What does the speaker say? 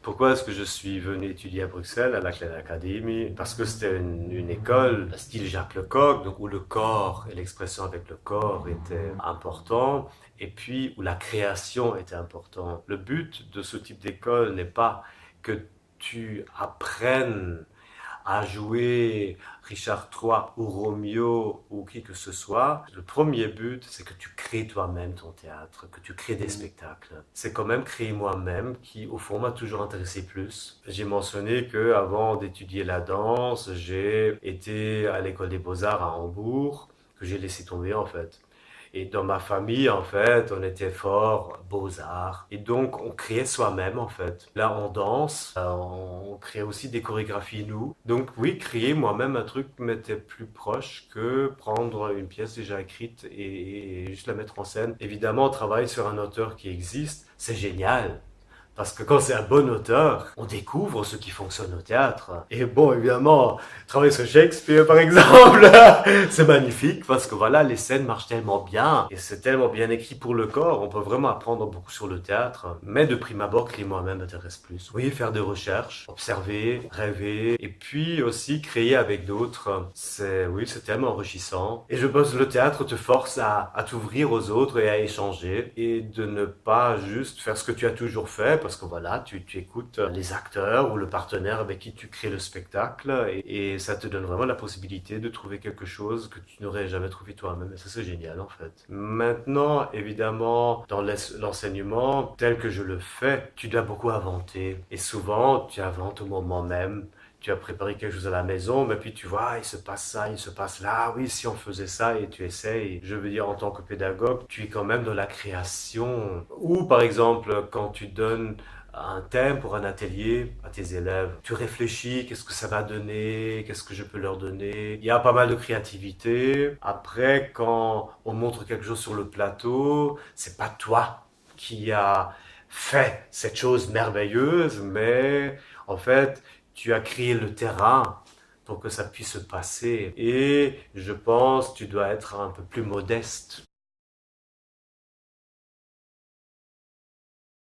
Pourquoi est-ce que je suis venu étudier à Bruxelles, à la Kleine Academy? Parce que c'était une école style Jacques Lecoq, donc où le corps et l'expression avec le corps étaient importants, et puis où la création était importante. Le but de ce type d'école n'est pas que tu apprennes à jouer Richard III ou Roméo ou qui que ce soit. Le premier but, c'est que tu crées toi-même ton théâtre, que tu crées des spectacles. C'est quand même créer moi-même qui, au fond, m'a toujours intéressé plus. J'ai mentionné que avant d'étudier la danse, j'ai été à l'école des beaux-arts à Hambourg, que j'ai laissé tomber en fait. Et dans ma famille, en fait, on était fort beaux-arts. Et donc, on créait soi-même, en fait. Là, on danse, on crée aussi des chorégraphies, nous. Donc, oui, créer moi-même un truc m'était plus proche que prendre une pièce déjà écrite et juste la mettre en scène. Évidemment, on travaille sur un auteur qui existe. C'est génial. Parce que quand c'est un bon auteur, on découvre ce qui fonctionne au théâtre. Et bon, évidemment, travailler sur Shakespeare, par exemple, c'est magnifique parce que voilà, les scènes marchent tellement bien et c'est tellement bien écrit pour le corps. On peut vraiment apprendre beaucoup sur le théâtre. Mais de prime abord, qui moi-même m'intéresse plus. Oui, faire des recherches, observer, rêver et puis aussi créer avec d'autres. Oui, c'est tellement enrichissant. Et je pense que le théâtre te force à t'ouvrir aux autres et à échanger et de ne pas juste faire ce que tu as toujours fait parce que voilà, tu écoutes les acteurs ou le partenaire avec qui tu crées le spectacle et ça te donne vraiment la possibilité de trouver quelque chose que tu n'aurais jamais trouvé toi-même. Et ça, c'est génial en fait. Maintenant, évidemment, dans l'enseignement tel que je le fais, tu dois beaucoup inventer. Et souvent, tu inventes au moment même. Tu as préparé quelque chose à la maison, mais puis tu vois, ah, il se passe ça, il se passe là, oui, si on faisait ça, et tu essayes. Je veux dire, en tant que pédagogue, tu es quand même dans la création. Ou par exemple, quand tu donnes un thème pour un atelier à tes élèves, tu réfléchis, qu'est-ce que ça va donner, qu'est-ce que je peux leur donner. Il y a pas mal de créativité. Après, quand on montre quelque chose sur le plateau, c'est pas toi qui a fait cette chose merveilleuse, mais en fait, tu as créé le terrain pour que ça puisse se passer. Et je pense que tu dois être un peu plus modeste